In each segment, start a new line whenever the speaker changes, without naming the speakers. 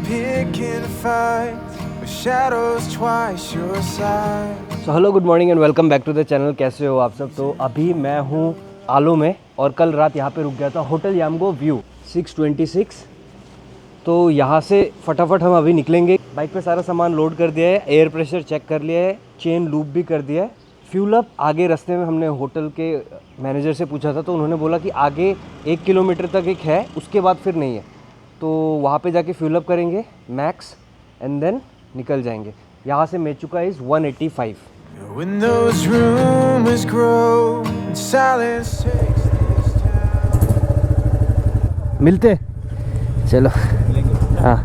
picking fights with shadows twice your size.
So hello good morning and welcome back to the channel. कैसे हो आप सब। तो अभी मैं हूँ आलो में और कल रात यहाँ पे रुक गया था होटल यामगो व्यू 626। तो यहाँ से फटाफट हम अभी निकलेंगे। बाइक पे सारा सामान लोड कर दिया है, एयर प्रेशर चेक कर लिया है, चेन लूप भी कर दिया है। फ्यूल अप आगे रास्ते में हमने होटल के मैनेजर से पूछा था तो उन्होंने बोला कि आगे 1 किलोमीटर तक एक है, उसके बाद फिर नहीं है। तो वहाँ पे जाके फ्यूल अप करेंगे मैक्स एंड देन निकल जाएंगे। यहाँ से Mechuka is 185।
When those rumors grow and silence takes this town.
मिलते चलो। हाँ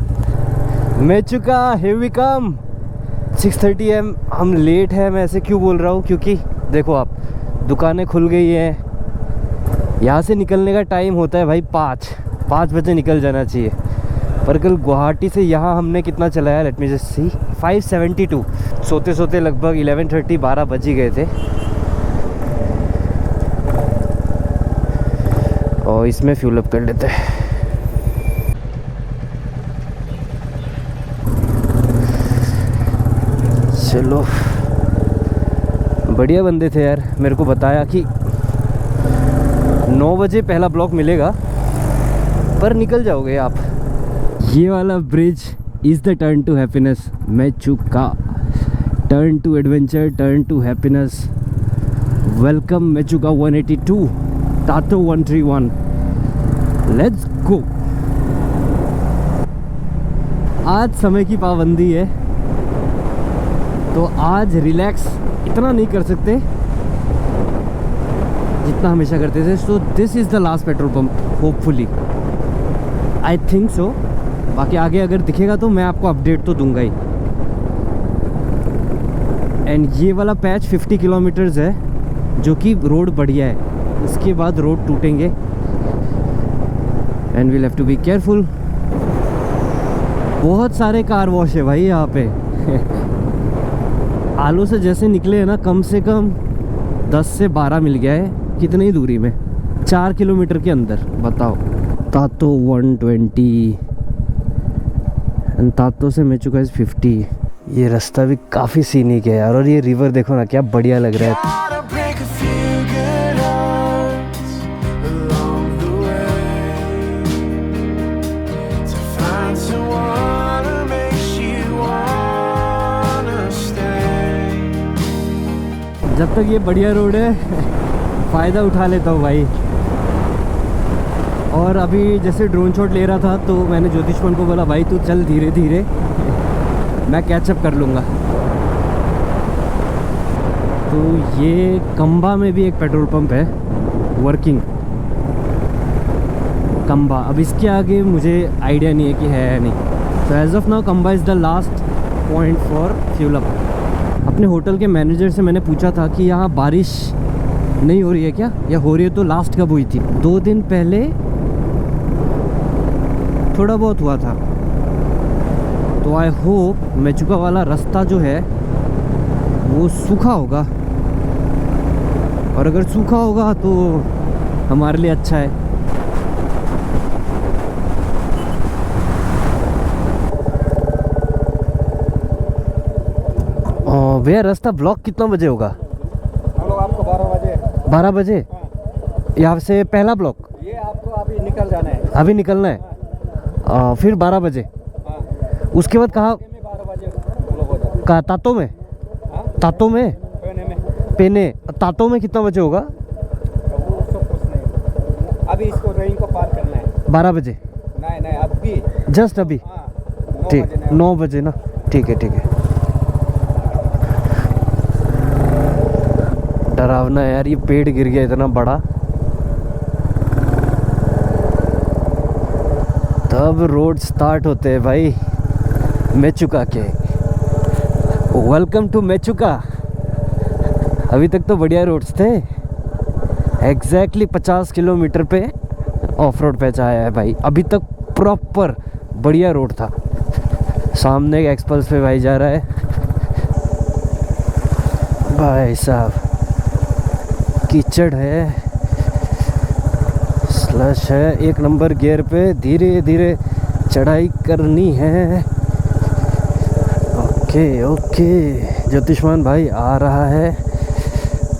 Mechuka here we come. 6:30 AM। हम लेट है। मैं ऐसे क्यों बोल रहा हूँ क्योंकि देखो आप, दुकानें खुल गई हैं। यहाँ से निकलने का टाइम होता है भाई 5 बजे निकल जाना चाहिए। पर कल गुवाहाटी से यहाँ हमने कितना चलाया, लेट मी जस्ट सी, 572। सोते सोते लगभग 11:30-12 बज ही गए थे। और इसमें फ्यूल अप कर लेते हैं। चलो बढ़िया बंदे थे यार। मेरे को बताया कि 9 बजे पहला ब्लॉक मिलेगा पर निकल जाओगे आप। ये वाला bridge is the turn to happiness. Mechuka, turn to adventure, turn to happiness. Welcome Mechuka 182, Tato 131। Let's go. आज समय की पाबंदी है तो आज रिलैक्स इतना नहीं कर सकते जितना हमेशा करते थे। So this is the last petrol pump hopefully, I think so. बाकी आगे अगर दिखेगा तो मैं आपको अपडेट तो दूंगा ही। एंड ये वाला पैच 50 किलोमीटर्स है जो कि रोड बढ़िया है। उसके बाद रोड टूटेंगे and we'll have to be careful. बहुत सारे कार वॉश है भाई यहाँ पे। आलू से जैसे निकले हैं ना, कम से कम 10 से 12 मिल गया है। कितनी ही दूरी में, 4 किलोमीटर के अंदर। बताओ, तातो 120 एंड तातो से मेचुका इज़ 50। ये रास्ता भी काफ़ी सीनिक है यार। और ये रिवर देखो ना, क्या बढ़िया लग रहा है।
Gotta break a few good hearts along the way to find someone who makes you wanna stay.
जब तक ये बढ़िया रोड है फ़ायदा उठा लेता हूँ भाई। और अभी जैसे ड्रोन शॉट ले रहा था तो मैंने ज्योतिषमन को बोला भाई तू चल धीरे धीरे, मैं कैचअप कर लूँगा। तो ये कंबा में भी एक पेट्रोल पंप है वर्किंग, कंबा। अब इसके आगे मुझे आइडिया नहीं है कि है या नहीं। तो as of now Kamba is the last point for fuel up. अपने होटल के मैनेजर से मैंने पूछा था कि यहाँ बारिश नहीं हो रही है क्या, या हो रही है तो लास्ट कब हुई थी। 2 दिन पहले थोड़ा बहुत हुआ था। तो आई होप मेचुका वाला रास्ता जो है वो सूखा होगा, और अगर सूखा होगा तो हमारे लिए अच्छा है। भैया रास्ता ब्लॉक कितना बजे होगा?
हम लोग आपको
12 बजे यहाँ से पहला ब्लॉक।
ये आपको अभी निकल जाना है।
अभी निकलना है। फिर 12 बजे। उसके बाद कहाँ?
12 बजे ब्लॉक हो जाता है।
कहाँ? तातो में? तातो में? पेने। तातो में कितना बजे होगा?
वो सब कुछ नहीं, अभी इसको रेंज को पार करना है।
12 बजे?
नहीं अभी
जस्ट अभी। ठीक, 9 बजे ना। ठीक है। डरावना है यार, ये पेड़ गिर गया इतना बड़ा। तब रोड स्टार्ट होते हैं भाई मेचुका के। Welcome to Mechuka. अभी तक तो बढ़िया रोड्स थे। एग्जैक्टली 50 किलोमीटर पे ऑफ रोड पैच आया है भाई। अभी तक प्रॉपर बढ़िया रोड था। सामने एक एक्सप्रेस पे भाई जा रहा है भाई साहब। कीचड़ है, स्लश है। 1 नंबर गियर पे धीरे धीरे चढ़ाई करनी है। ओके ओके, ज्योतिष्मान भाई आ रहा है।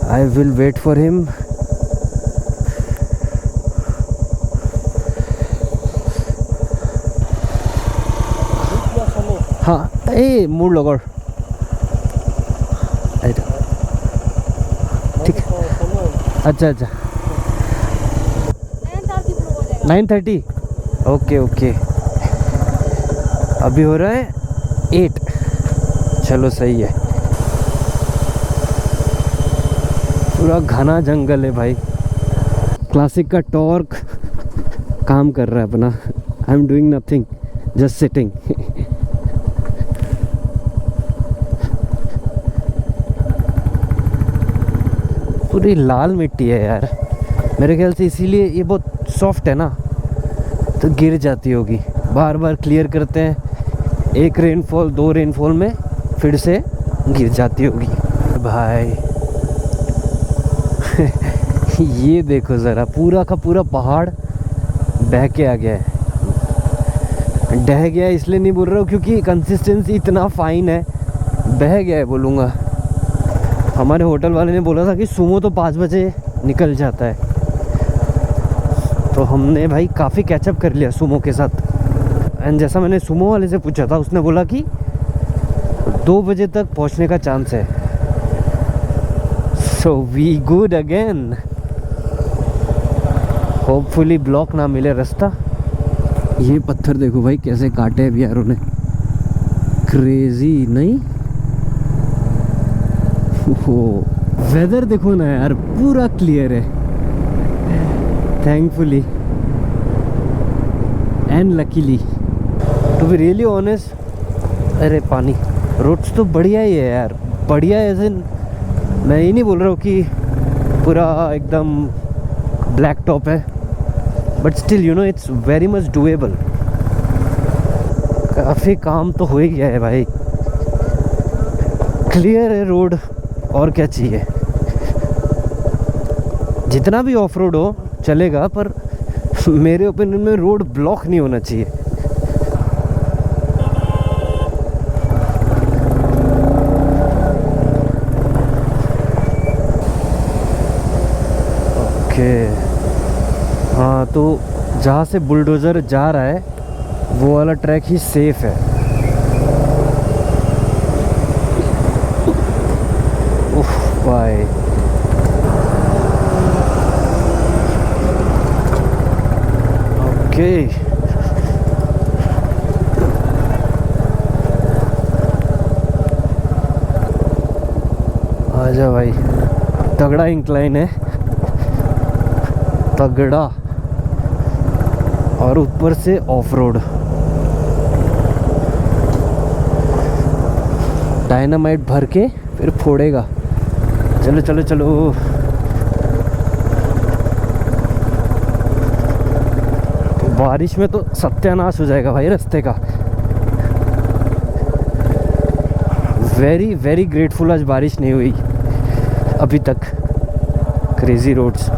I will wait for him. हाँ ए मूड लगड़ ठीक है। अच्छा अच्छा 9:30। ओके ओके, अभी हो रहा है 8। चलो सही है। पूरा घना जंगल है भाई। क्लासिक का टॉर्क काम कर रहा है अपना। I am doing nothing, just sitting. पूरी लाल मिट्टी है यार, मेरे ख्याल से इसीलिए ये बहुत सॉफ्ट है ना, तो गिर जाती होगी। बार बार क्लियर करते हैं, एक रेनफॉल 2 रेनफॉल में फिर से गिर जाती होगी भाई। ये देखो ज़रा, पूरा का पूरा पहाड़ बह के आ गया है। ढह गया है इसलिए नहीं बोल रहा हूँ क्योंकि कंसिस्टेंसी इतना फाइन है, बह गया है बोलूँगा। हमारे होटल वाले ने बोला था कि सुमो तो 5 बजे निकल जाता है, तो हमने भाई काफ़ी कैचअप कर लिया सुमो के साथ। एंड जैसा मैंने सुमो वाले से पूछा था, उसने बोला कि 2 बजे तक पहुंचने का चांस है। So we good again. Hopefully block ना मिले रास्ता। ये पत्थर देखो भाई कैसे काटे हैं यारों ने, क्रेजी नहीं? वो वेदर देखो ना यार, पूरा क्लियर है thankfully and luckily, to be really honest. अरे पानी, रोड्स तो बढ़िया ही है यार, बढ़िया ऐसे मैं ये नहीं बोल रहा हूँ कि पूरा एकदम ब्लैक टॉप है, but still you know it's very much doable. काफ़ी काम तो हो ही गया है भाई, क्लियर है रोड, और क्या चाहिए। जितना भी ऑफ रोड हो चलेगा, पर मेरे ओपिनियन में रोड ब्लॉक नहीं होना चाहिए। ओके हाँ, तो जहाँ से बुलडोज़र जा रहा है वो वाला ट्रैक ही सेफ है। उफ भाई, ओके आजा भाई। तगड़ा इंक्लाइन है, तगड़ा, और ऊपर से ऑफ रोड। डायनामाइट भर के फिर फोड़ेगा। चलो चलो चलो। बारिश में तो सत्यानाश हो जाएगा भाई रास्ते का। वेरी वेरी ग्रेटफुल आज बारिश नहीं हुई अभी तक। Crazy roads.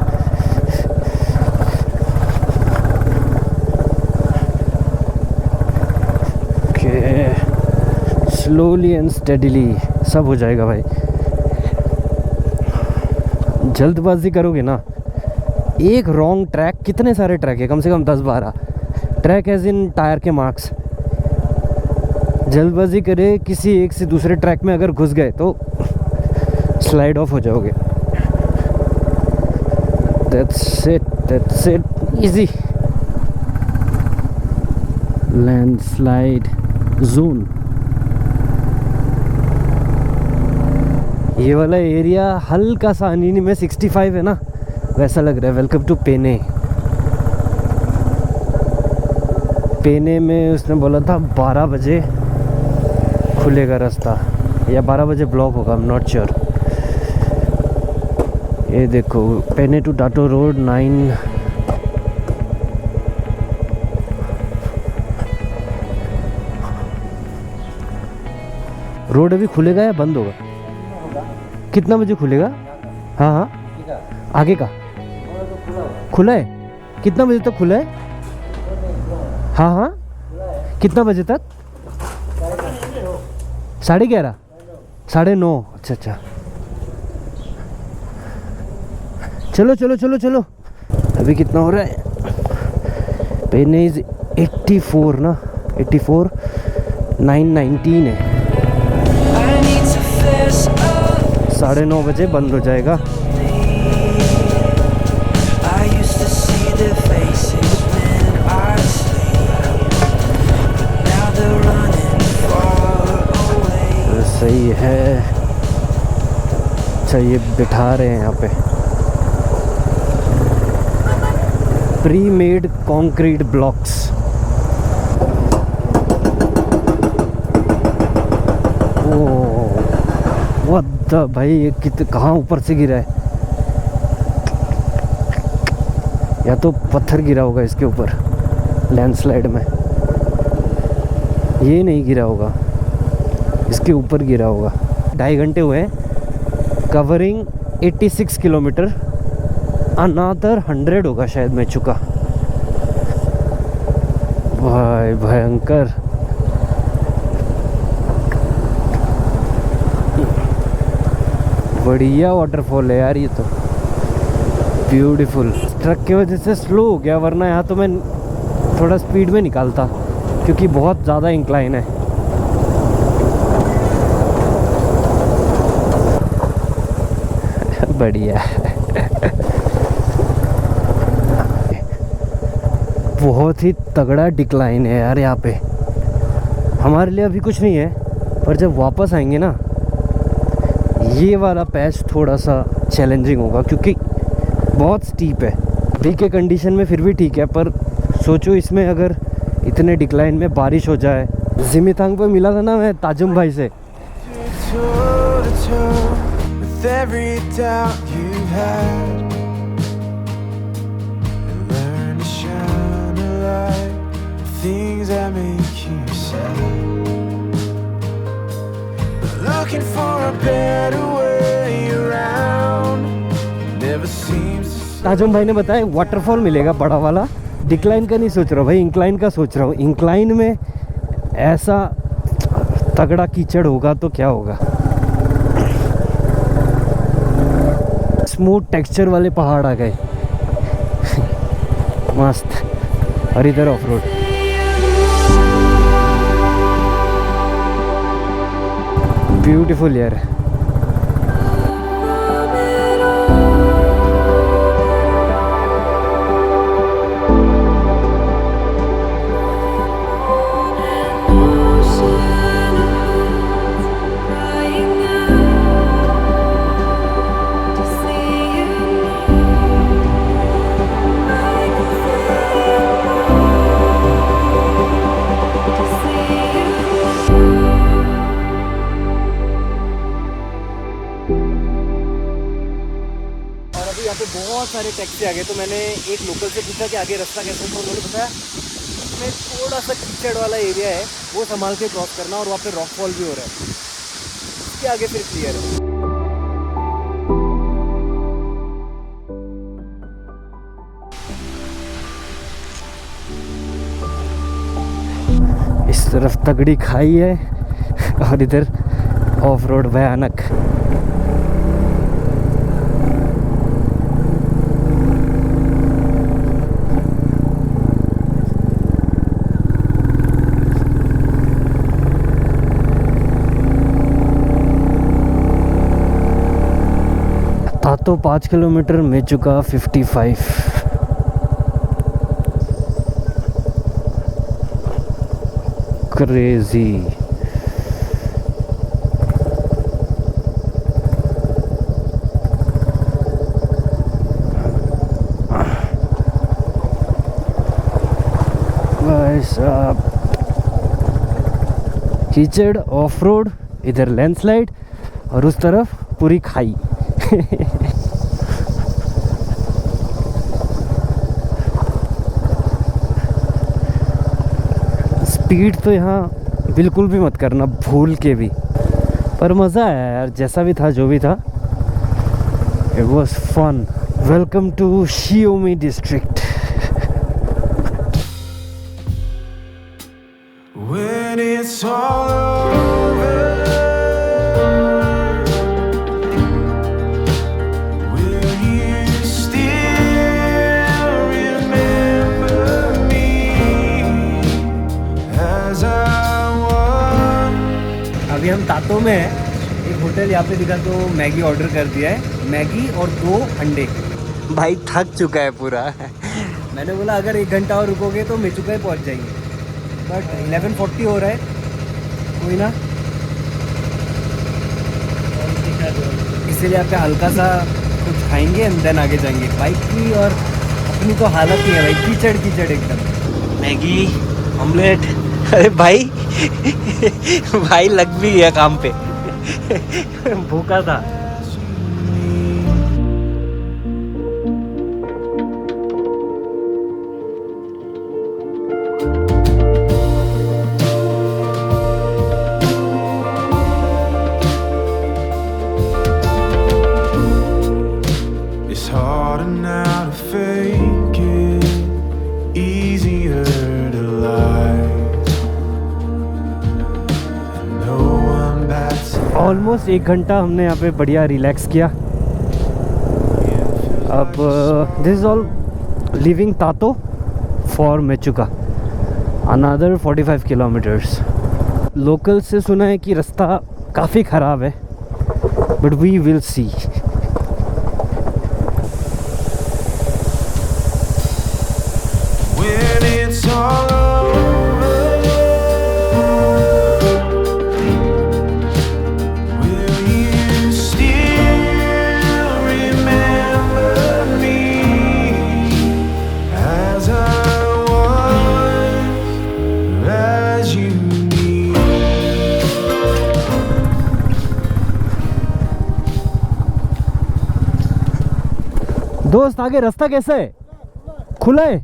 Slowly and steadily सब हो जाएगा भाई। जल्दबाजी करोगे ना, एक रॉन्ग ट्रैक, कितने सारे ट्रैक है, कम से कम 10-12 ट्रैक एज इन टायर के मार्क्स। जल्दबाजी करे किसी एक से दूसरे ट्रैक में अगर घुस गए तो स्लाइड ऑफ हो जाओगे। That's it easy. Landslide zone. ये वाला एरिया हल्का सा अनिनी में 65 है ना, वैसा लग रहा है। वेलकम टू पेने। पेने में उसने बोला था 12 बजे खुलेगा रास्ता, या 12 बजे ब्लॉक होगा, आई एम नॉट श्योर। ये देखो पेने टू टाटो रोड 9। रोड अभी खुलेगा या बंद होगा? कितना बजे खुलेगा? हाँ हाँ, आगे का खुला है। कितना बजे तक खुला है? हाँ हाँ कितना बजे तक? 11:30 9:30 अच्छा अच्छा चलो चलो चलो चलो। अभी कितना हो रहा है? पेन इज 84 ना 84 919 है। 9:30 बजे बंद हो जाएगा। सही है। अच्छा ये बिठा रहे हैं यहाँ पे pre made concrete blocks. What the भाई ये कहाँ ऊपर से गिरा है? या तो पत्थर गिरा होगा इसके ऊपर लैंडस्लाइड में। ये नहीं गिरा होगा, इसके ऊपर गिरा होगा। 2.5 घंटे हुए हैं कवरिंग 86 किलोमीटर। अनादर 100 होगा शायद मैं चुका। भाई भयंकर। बढ़िया वाटरफॉल है यार ये तो, ब्यूटीफुल। ट्रक की वजह से स्लो हो गया, वरना यहाँ तो मैं थोड़ा स्पीड में निकालता क्योंकि बहुत ज़्यादा इंक्लाइन है। बढ़िया। बहुत ही तगड़ा डिक्लाइन है यार यहाँ पे। हमारे लिए अभी कुछ नहीं है, पर जब वापस आएंगे ना ये वाला पैच थोड़ा सा चैलेंजिंग होगा क्योंकि बहुत स्टीप है। अभी के कंडीशन में फिर भी ठीक है, पर सोचो इसमें अगर इतने डिक्लाइन में बारिश हो जाए। जिमितांग पे मिला था ना मैं ताजुम भाई से।
Toe to toe with every doubt you had, and learn to shine a light on things that make you sad. Looking for a better way around, never seems to.
ताजुम भाई ने बताया वाटरफॉल मिलेगा बड़ा वाला। डिक्लाइन का नहीं सोच रहा भाई, इंक्लाइन का सोच रहा हूँ। इंक्लाइन में ऐसा तगड़ा कीचड़ होगा तो क्या होगा। स्मूथ टेक्सचर वाले पहाड़ आ गए। मस्त। और इधर ऑफ रोड। ब्यूटीफुल यार। यहाँ पे बहुत सारे टैक्सी आ गए, तो मैंने एक लोकल से पूछा कि आगे रास्ता कैसे है, तो उन्होंने बताया इसमें थोड़ा सा कीचड़ वाला एरिया है, वो संभाल के क्रॉस करना, और वहाँ पे रॉकफॉल भी हो रहा है। इसके आगे फिर क्लियर है। इस तरफ तगड़ी खाई है और इधर ऑफ रोड भयानक। तो 5 किलोमीटर में चुका 55। क्रेजी। भाई साहब कीचड़, ऑफ रोड, इधर लैंडस्लाइड और उस तरफ पूरी खाई। स्पीड तो यहाँ बिल्कुल भी मत करना, भूल के भी। पर मज़ा आया यार, जैसा भी था जो भी था, it was fun. Welcome to Shi Yomi district.
when it's all over, will you still remember me as I was?
अभी हम तातो में हैं, एक होटल यहाँ पे दिखा तो मैगी ऑर्डर कर दिया है, मैगी और 2 अंडे। भाई थक चुका है पूरा। मैंने बोला अगर 1 घंटा और रुकोगे तो मेचुका ही पहुँच जाएंगे, बट 11:40 हो रहा है, कोई ना, इसीलिए यहाँ पे हल्का सा कुछ खाएंगे एंड देन आगे जाएंगे। बाइक की और अपनी तो हालत नहीं है भाई, कीचड़ कीचड़ एकदम। मैगी ऑमलेट, अरे भाई भाई लग भी गया काम पे। भूखा था।
It's harder now to fake it, easier to lie. And no one bats
almost 1 घंटा हमने यहाँ पे बढ़िया रिलैक्स किया। अब this is all leaving Tato for Mechuka, another 45 kilometres. Local से सुना है कि रास्ता काफ़ी ख़राब है, but we will see.
when it's all over. Will you still remember me as I was, as you need?
दोस्त आगे रास्ता कैसा है? खुला है?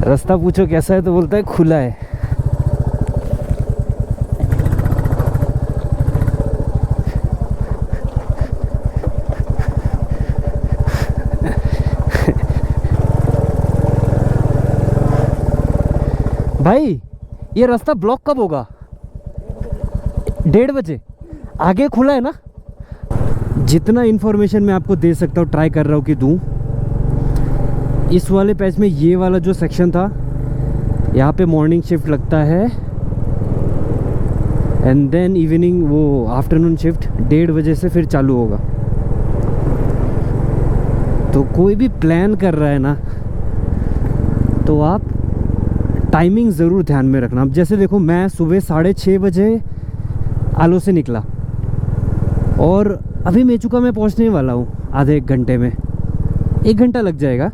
रास्ता पूछो कैसा है तो बोलता है खुला है। भाई ये रास्ता ब्लॉक कब होगा? 1:30 बजे। आगे खुला है ना? जितना इन्फॉर्मेशन मैं आपको दे सकता हूँ ट्राई कर रहा हूँ कि दूँ। इस वाले पैच में ये वाला जो सेक्शन था, यहाँ पे मॉर्निंग शिफ्ट लगता है एंड देन इवनिंग वो आफ्टरनून शिफ्ट 1:30 बजे से फिर चालू होगा। तो कोई भी प्लान कर रहा है ना, तो आप टाइमिंग ज़रूर ध्यान में रखना। अब जैसे देखो, मैं सुबह 6:30 बजे आलो से निकला और अभी मेचुका में पहुंचने वाला हूँ आधे 1 घंटे में। 1 घंटा लग जाएगा,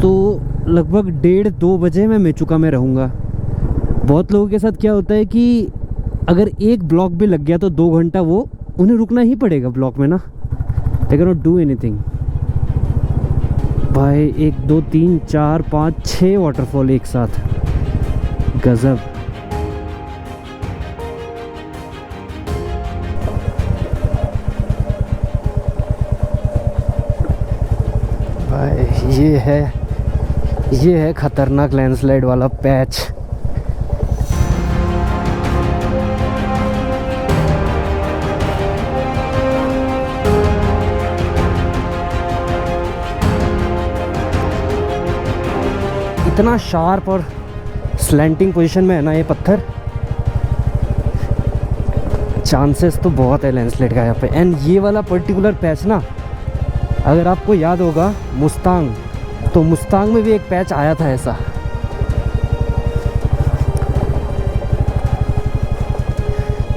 तो लगभग 1:30-2 बजे मैं मेचुका में रहूँगा। बहुत लोगों के साथ क्या होता है कि अगर एक ब्लॉक भी लग गया तो 2 घंटा वो उन्हें रुकना ही पड़ेगा ब्लॉक में ना, they can not do anything. भाई 1 2 3 4 5 6 वाटरफॉल एक साथ, गजब। भाई ये है खतरनाक लैंडस्लाइड वाला पैच। इतना शार्प और स्लैंटिंग पोजीशन में है ना ये पत्थर, चांसेस तो बहुत है लैंडस्लाइड का यहाँ पे। एंड ये वाला पर्टिकुलर पैच ना, अगर आपको याद होगा मुस्तांग, तो मुस्तांग में भी एक पैच आया था ऐसा।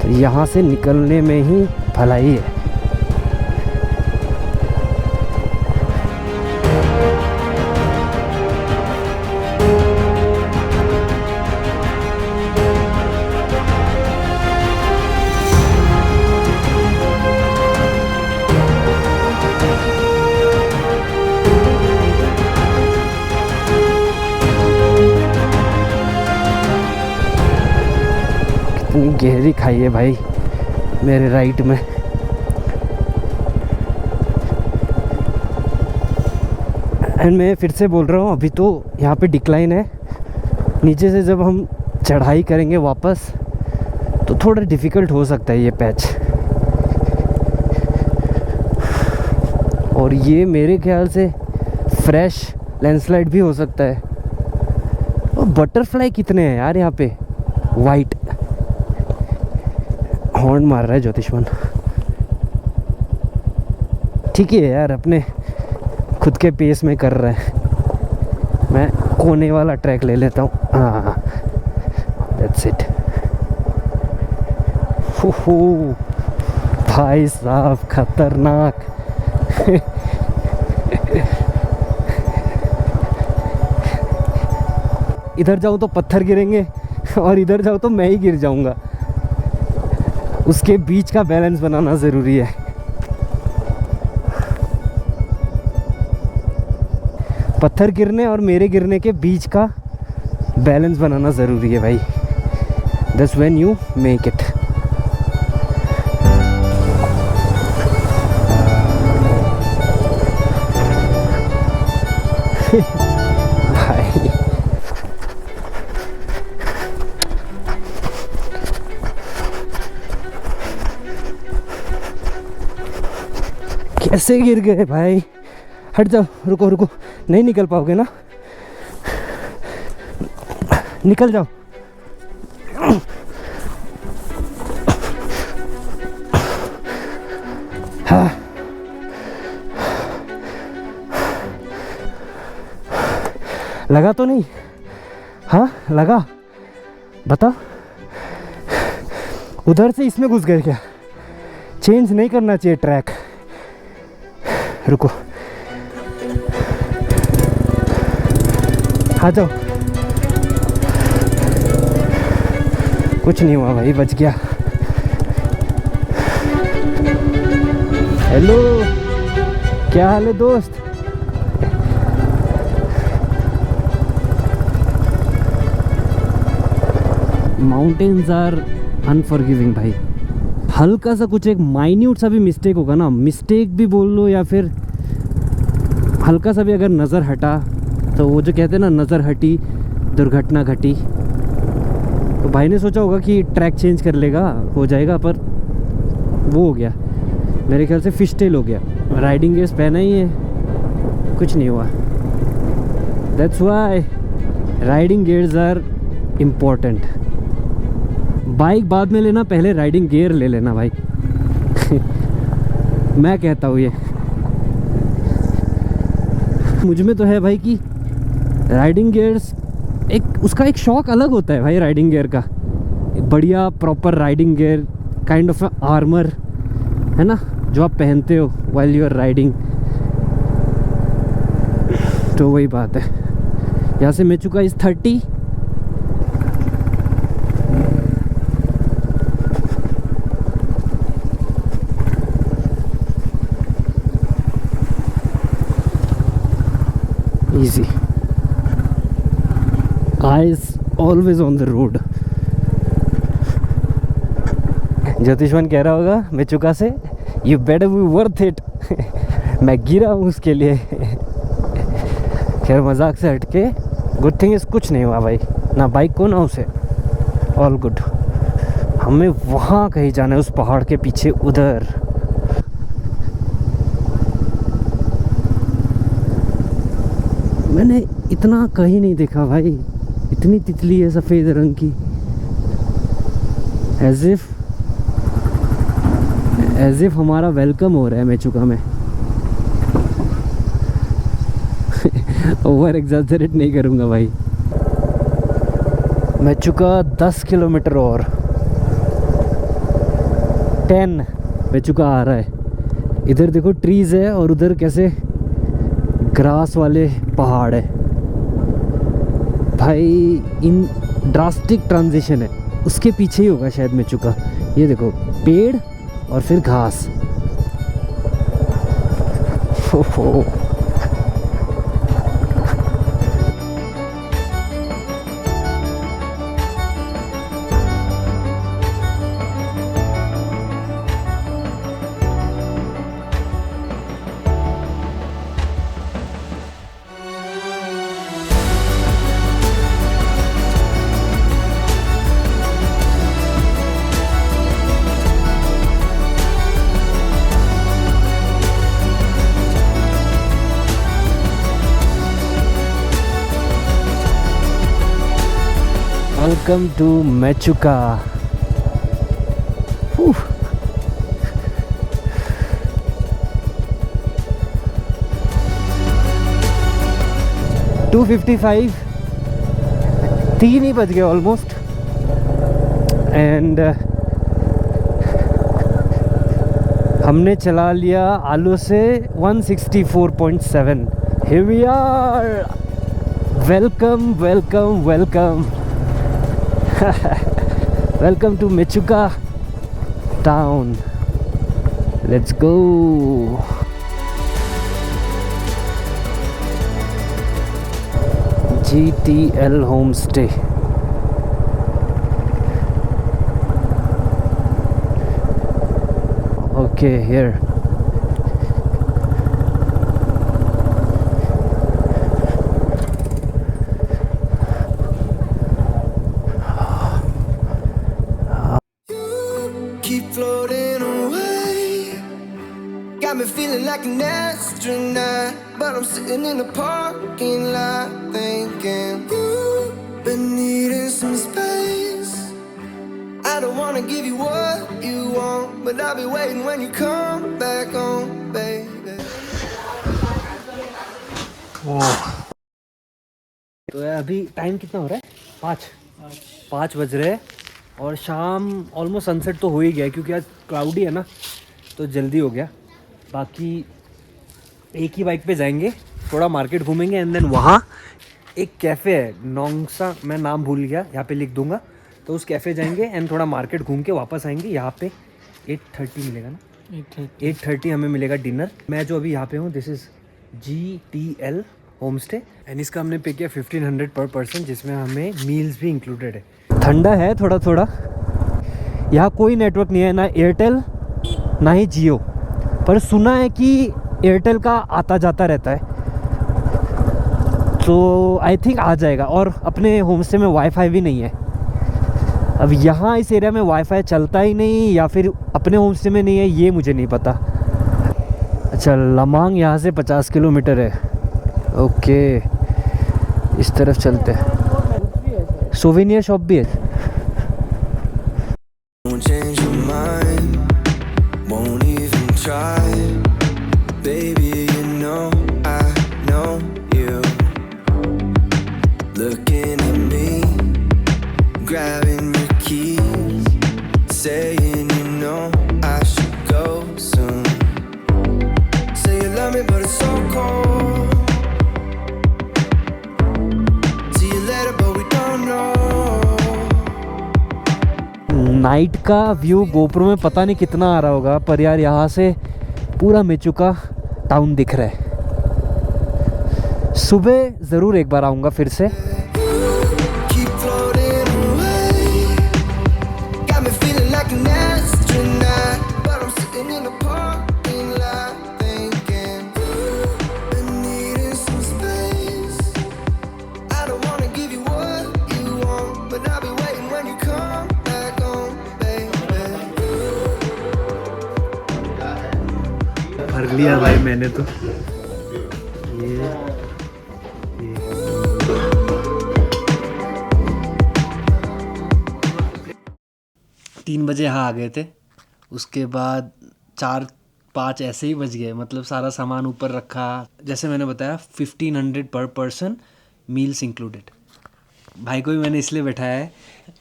तो यहाँ से निकलने में ही भलाई है। कितनी गहरी खाई है भाई मेरे राइट में। एंड मैं फिर से बोल रहा हूँ, अभी तो यहाँ पे डिक्लाइन है, नीचे से जब हम चढ़ाई करेंगे वापस तो थोड़ा डिफ़िकल्ट हो सकता है ये पैच। और ये मेरे ख्याल से फ्रेश लैंडस्लाइड भी हो सकता है। और बटरफ्लाई कितने हैं यार यहाँ पे, वाइट। हॉर्न मार रहा है ज्योतिषवन। ठीक है यार, अपने खुद के पेस में कर रहा है। मैं कोने वाला ट्रैक ले लेता हूँ। हाँ, दैट्स इट। हो भाई साहब, खतरनाक। इधर जाऊँ तो पत्थर गिरेंगे और इधर जाऊँ तो मैं ही गिर जाऊँगा। उसके बीच का बैलेंस बनाना ज़रूरी है। पत्थर गिरने और मेरे गिरने के बीच का बैलेंस बनाना ज़रूरी है भाई। That's when you make it. भाई कैसे गिर गए भाई। हट जाओ, रुको रुको, नहीं निकल पाओगे ना, निकल जाओ। हाँ, लगा तो नहीं? हाँ लगा, बता। उधर से इसमें घुस गए क्या? चेंज नहीं करना चाहिए ट्रैक। रुको, आ जाओ। कुछ नहीं हुआ भाई, बच गया। हेलो, क्या हाल है दोस्त? माउंटेन्स आर अनफॉरगिविंग भाई। हल्का सा कुछ एक माइन्यूट सा भी मिस्टेक होगा ना, मिस्टेक भी बोल लो या फिर हल्का सा भी अगर नज़र हटा, तो वो जो कहते हैं ना, नज़र हटी दुर्घटना घटी। तो भाई ने सोचा होगा कि ट्रैक चेंज कर लेगा, हो जाएगा, पर वो हो गया। मेरे ख्याल से फिश टेल हो गया। राइडिंग गेयर्स पहना ही है, कुछ नहीं हुआ। That's why riding gears are important. Bike बाद में लेना, पहले राइडिंग गियर ले लेना भाई। मैं कहता हूँ ये। मुझ में तो है भाई कि राइडिंग गियर्स एक, उसका एक शौक अलग होता है भाई। राइडिंग गियर का बढ़िया proper riding gear, kind of armour है ना, जो आप पहनते हो व्हाइल यू आर राइडिंग। तो वही बात है। यहाँ से मेचुका इस 30। easy, eyes always on the road। ज्योतिषवन कह रहा होगा मेचुका से, you better be worth it। मैं गिरा हूँ उसके लिए। खैर मजाक से हटके, गुड थिंग इस कुछ नहीं हुआ भाई, ना बाइक को ना उसे, ऑल गुड। हमें वहाँ कहीं जाना है, उस पहाड़ के पीछे उधर। मैंने इतना कहीं नहीं देखा भाई, इतनी तितली है सफ़ेद रंग की। एज इफ हमारा वेलकम हो रहा है मेचुका में। ओवर एग्जैजरेट नहीं करूँगा भाई। मेचुका 10 किलोमीटर और 10 मेचुका आ रहा है। इधर देखो ट्रीज़ है और उधर कैसे ग्रास वाले पहाड़ है भाई। इन ड्रास्टिक ट्रांजिशन है, उसके पीछे ही होगा शायद मेचुका। ये देखो पेड़ और फिर घास। हो। Welcome to Mechuka. 2:55, 3 ही बज गए ऑलमोस्ट। एंड हमने चला लिया आलू से 164.7। Here we are. Welcome welcome welcome welcome to Mechuka town. Let's go. GTL homestay। Okay, here।
Keep floating away. Got me feeling like an astronaut, but I'm sitting in the parking lot thinking you've been needing some space. I don't wanna give you what you want, but I'll be waiting when you come back home, baby.
तो अभी time कितना हो रहा है? 5 बज रहे हैं और शाम ऑलमोस्ट सनसेट तो हो ही गया है, क्योंकि आज क्लाउडी है ना तो जल्दी हो गया। बाकी एक ही बाइक पे जाएंगे, थोड़ा मार्केट घूमेंगे एंड देन वहाँ एक कैफ़े है नोंगसा, मैं नाम भूल गया, यहाँ पे लिख दूंगा। तो उस कैफ़े जाएंगे एंड थोड़ा मार्केट घूम के वापस आएंगे। यहाँ पे 8:30 मिलेगा ना, 8:30 हमें मिलेगा डिनर। मैं जो अभी यहाँ पे हूँ this is GTL home stay and इसका हमने पे किया 1500 पर पर्सन, जिसमें हमें मील्स भी इंक्लूडेड है। ठंडा है थोड़ा थोड़ा। यहाँ कोई नेटवर्क नहीं है, ना एयरटेल ना ही जियो, पर सुना है कि एयरटेल का आता जाता रहता है, तो आई थिंक आ जाएगा। और अपने होम स्टे में वाईफाई भी नहीं है। अब यहाँ इस एरिया में वाईफाई चलता ही नहीं या फिर अपने होम स्टे में नहीं है, ये मुझे नहीं पता। अच्छा, लमांग यहाँ से 50 किलोमीटर है। ओके, इस तरफ चलते हैं। सोवेनियर शॉप भी है।
Won't change your mind, won't even try. Baby, you know I know you. Looking at me, grabbing your keys, saying you know I should go soon. Say you love me, but it's so cold. See you later, but we don't know.
Night का view GoPro में पता नहीं कितना आ रहा होगा, पर यार यहाँ से पूरा मेचुका टाउन दिख रहा है। सुबह ज़रूर एक बार आऊँगा फिर से।
Keep floating away. Got me feeling like an astronaut, but I'm sitting in a parking lot thinking been needing some space. I don't wanna give you what you want, but I'll be waiting when you come back home, baby.
भर लिया भाई मैंने तो। ये 3 बजे यहाँ आ गए थे, उसके बाद 4-5 ऐसे ही बज गए। मतलब सारा सामान ऊपर रखा, जैसे मैंने बताया 1500 पर पर्सन, मील्स इंक्लूडेड। भाई को भी मैंने इसलिए बैठाया है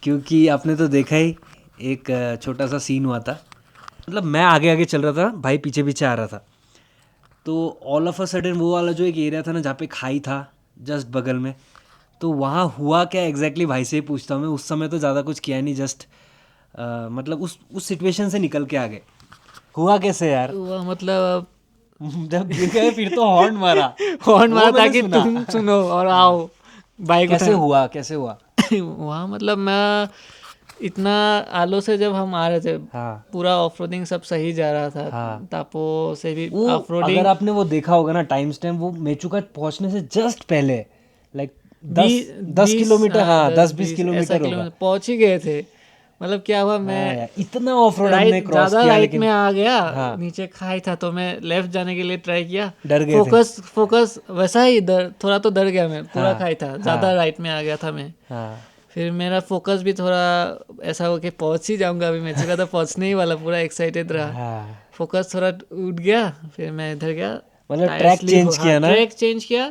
क्योंकि आपने तो देखा ही एक छोटा सा सीन हुआ था। मतलब मैं आगे आगे चल रहा था, भाई पीछे पीछे आ रहा था, तो ऑल ऑफ अ सडन वो वाला जो एक एरिया था ना जहाँ पे खाई था जस्ट बगल में, तो वहाँ हुआ क्या एग्जैक्टली भाई से ही पूछता हूँ मैं। उस समय तो ज़्यादा कुछ किया नहीं, जस्ट मतलब उस सिचुएशन से निकल के आ गए। हुआ कैसे यार?
हुआ मतलब
जब गिर गए फिर तो हॉर्न मारा
हॉर्न मारा
वो मैंने
ताकि
सुना।
तुम सुनो और आओ बाइक
कैसे हुआ
वहाँ मतलब मैं इतना आलो से जब हम आ रहे थे,
हाँ।
पूरा ऑफ रोडिंग सब सही जा रहा था।
हाँ।
तापो से भी
वो
ऑफ रोडिंग,
अगर आपने वो देखा होगा ना टाइम स्टैम्प, वो मेचुका पहुंचने से जस्ट पहले लाइक 10 किलोमीटर, हाँ 10-20 किलोमीटर होगा।
पहुंच ही गए थे। मतलब क्या हुआ,
हाँ
मैं
यार, इतना ऑफ रोड हमने क्रॉस
ज्यादा
किया
राइट
लेकिन
में आ गया।
हाँ।
नीचे खाई था तो मैं लेफ्ट जाने के लिए ट्राई किया,
डर गए थे।
फोकस वैसा ही थोड़ा तो डर गया मैं। पूरा
हाँ।
खाई था, ज्यादा राइट में आ गया था मैं।
हाँ
फिर मेरा फोकस भी थोड़ा ऐसा हो कि पहुंच ही जाऊंगा अभी, मेचुका तो पहुंचने ही वाला, पूरा एक्साइटेड रहा,
हाँ
फोकस थोड़ा उठ गया, फिर मैं इधर गया,
मतलब
टायर
ट्रैक
स्लिप
चेंज
हो-
किया
हाँ,
ना।
ट्रैक चेंज किया,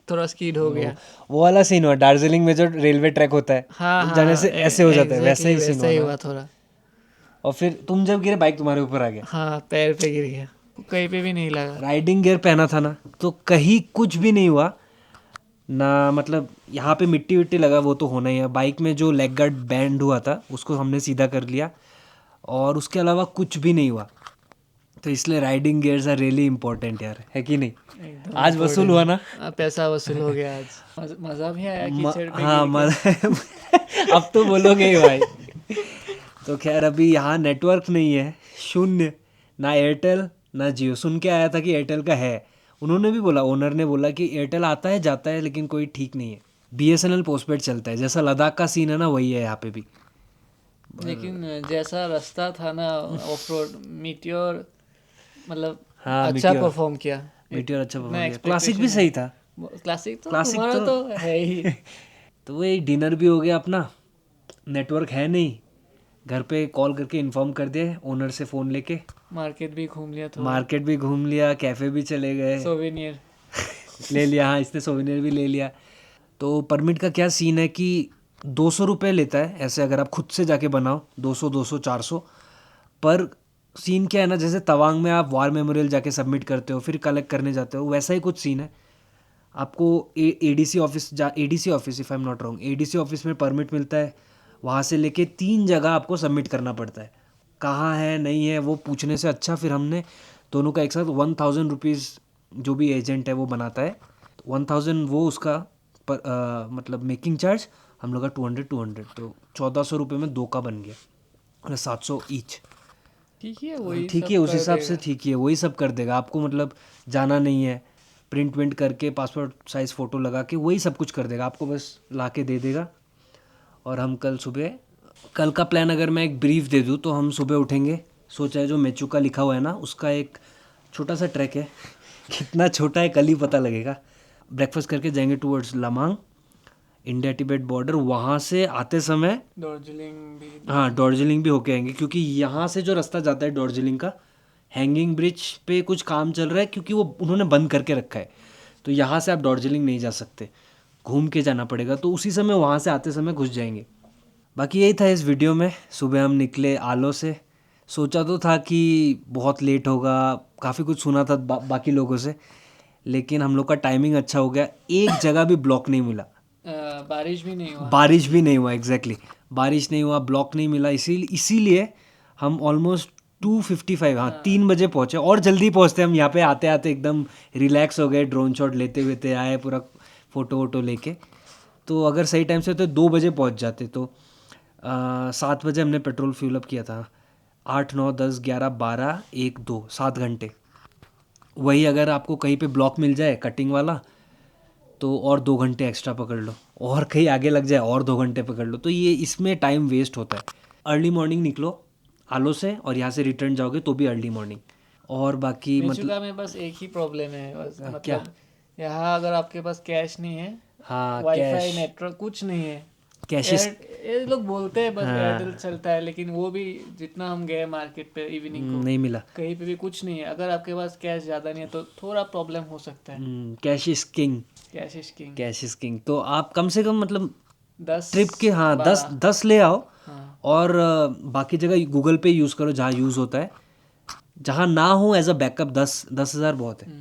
थोड़ा स्कीड हो गया।
वो वाला सीन हुआ दार्जिलिंग में जो रेलवे ट्रैक होता है,
हाँ
जाने से ऐसे हो जाता है, वैसा ही सीन
वैसा ही
हुआ
हुआ
ना।
थोड़ा।
और फिर तुम जब गिरे बाइक तुम्हारे ऊपर आ गया।
हाँ, पैर पे गिर गया, कहीं पे भी नहीं लगा।
राइडिंग गियर पहना था ना, तो कहीं कुछ भी नहीं हुआ ना, मतलब यहाँ पे मिट्टी विट्टी लगा वो तो होना ही है। बाइक में जो लेग गार्ड बैंड हुआ था उसको हमने सीधा कर लिया, और उसके अलावा कुछ भी नहीं हुआ। तो इसलिए riding gears are really important यार, है कि नहीं।
एकदम
आज वसूल हुआ ना।
पैसा वसूल हो गया आज। मजा भी आया कीचड़ पे
हाँ
गिर के।
अब तो बोलोगे ही भाई। तो खैर अभी यहाँ नेटवर्क नहीं है, शून्य, ना एयरटेल ना जियो। सुन के आया था कि एयरटेल का है, उन्होंने भी बोला, ओनर ने बोला कि एयरटेल आता है जाता है लेकिन कोई ठीक नहीं है। BSNL पोस्टपेड चलता है, जैसा लद्दाख का सीन है ना वही है यहाँ पे भी।
लेकिन जैसा रास्ता था ना ऑफ रोड, मीटियोर मतलब
हाँ,
अच्छा
Meteor।
परफॉर्म किया।
मीटियोर अच्छा
इतना
परफॉर्म किया, क्लासिक भी
expectation
सही था।
क्लासिक तो
क्लासिक
तुम्हारा तो है ही।
तो वही डिनर भी हो गया अपना, नेटवर्क है नहीं, घर पे कॉल करके इन्फॉर्म कर दिए ओनर से फ़ोन लेके।
मार्केट भी घूम लिया थोड़ा,
मार्केट भी घूम लिया, कैफ़े भी चले गए,
सोवेनियर।
ले लिया। हाँ, इसने सोवेनियर भी ले लिया। तो परमिट का क्या सीन है कि 200 रुपये लेता है ऐसे, अगर आप खुद से जाके बनाओ 200 200 400। पर सीन क्या है ना, जैसे तवांग में आप वार मेमोरियल जाके सबमिट करते हो फिर कलेक्ट करने जाते हो, वैसा ही कुछ सीन है। आपको ADC office ADC office, if I am not wrong, ADC office में परमिट मिलता है, वहाँ से लेके 3 जगह आपको सबमिट करना पड़ता है। कहाँ है नहीं है वो पूछने से अच्छा फिर हमने दोनों का एक साथ 1000 रुपीज़, जो भी एजेंट है वो बनाता है, 1000 वो उसका पर मतलब मेकिंग चार्ज, हम लोग का 200, तो 1400 रुपये में 2 का बन गया, मतलब 700 ईच।
ठीक है, वही
ठीक
सब
है, उस
कर
हिसाब से
देगा।
ठीक है, वही सब कर देगा आपको। मतलब जाना नहीं है, प्रिंट विंट करके पासपोर्ट साइज़ फ़ोटो लगा के वही सब कुछ कर देगा आपको, बस ला के दे देगा। और हम कल सुबह, कल का प्लान अगर मैं एक ब्रीफ दे दूँ तो हम सुबह उठेंगे, सोचा है जो मेचुका लिखा हुआ है ना उसका एक छोटा सा ट्रैक है, कितना छोटा है कल ही पता लगेगा। ब्रेकफास्ट करके जाएंगे टूवर्ड्स लमांग, इंडिया तिब्बत बॉर्डर, वहाँ से आते समय
दार्जिलिंग भी।
हाँ दार्जिलिंग भी होके आएंगे, क्योंकि यहाँ से जो रास्ता जाता है दार्जिलिंग का, हैंगिंग ब्रिज पे कुछ काम चल रहा है क्योंकि वो उन्होंने बंद करके रखा है, तो यहाँ से आप दार्जिलिंग नहीं जा सकते, घूम के जाना पड़ेगा। तो उसी समय वहाँ से आते समय घुस जाएंगे। बाकी यही था इस वीडियो में। सुबह हम निकले आलो से, सोचा तो था कि बहुत लेट होगा, काफ़ी कुछ सुना था बाकी लोगों से, लेकिन हम लोग का टाइमिंग अच्छा हो गया, एक जगह भी ब्लॉक नहीं मिला,
बारिश भी नहीं हुआ।
बारिश भी नहीं हुआ, एग्जैक्टली बारिश नहीं हुआ, ब्लॉक नहीं मिला, इसीलिए हम ऑलमोस्ट 2:55, हाँ 3 बजे पहुँचे। और जल्दी पहुँचते हम यहाँ पे आते आते एकदम रिलैक्स हो गए, ड्रोन शॉट लेते हुए आए, पूरा फ़ोटो वोटो लेके। तो अगर सही टाइम से तो 2 बजे पहुँच जाते। तो 7 बजे हमने पेट्रोल फ्यूल अप किया था, 8 9 10 11 12 1 2 7 घंटे। वही अगर आपको कहीं पे ब्लॉक मिल जाए कटिंग वाला तो और 2 घंटे एक्स्ट्रा पकड़ लो, और कहीं आगे लग जाए और 2 घंटे पकड़ लो, तो ये इसमें टाइम वेस्ट होता है। अर्ली मॉर्निंग निकलो आलो से, और यहाँ से रिटर्न जाओगे तो भी अर्ली मॉर्निंग। और बाकी
मेचुका में बस एक ही प्रॉब्लम है, बस
क्या?
मतलब यहाँ अगर आपके पास कैश नहीं है,
हाँ
वाईफाई
कैश,
नेटवर्क कुछ नहीं है,
कैश
ये लोग बोलते हैं बस
हाँ।
एयरटेल चलता है, लेकिन वो भी जितना हम गए मार्केट पे इवनिंग को,
नहीं मिला।
कहीं पे भी कुछ नहीं है। अगर आपके पास कैश ज़्यादा नहीं है तो थोड़ा प्रॉब्लम हो सकता है।
Cash is king,
cash is king.
Cash is king. तो आप कम से कम मतलब
10
ट्रिप के, हाँ 10 ले आओ,
हाँ।
और बाकी जगह गूगल पे यूज़ करो जहाँ यूज़ होता है, जहाँ ना हो एज अ बैकअप 10,000 बहुत है।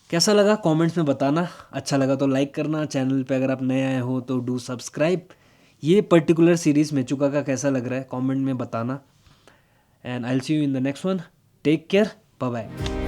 कैसा लगा कमेंट्स में बताना, अच्छा लगा तो लाइक करना, चैनल पे अगर आप नए आए हो तो डू सब्सक्राइब। ये पर्टिकुलर सीरीज़ मेचुका का कैसा लग रहा है कमेंट में बताना, and I will see you in the next one. Take care, bye bye.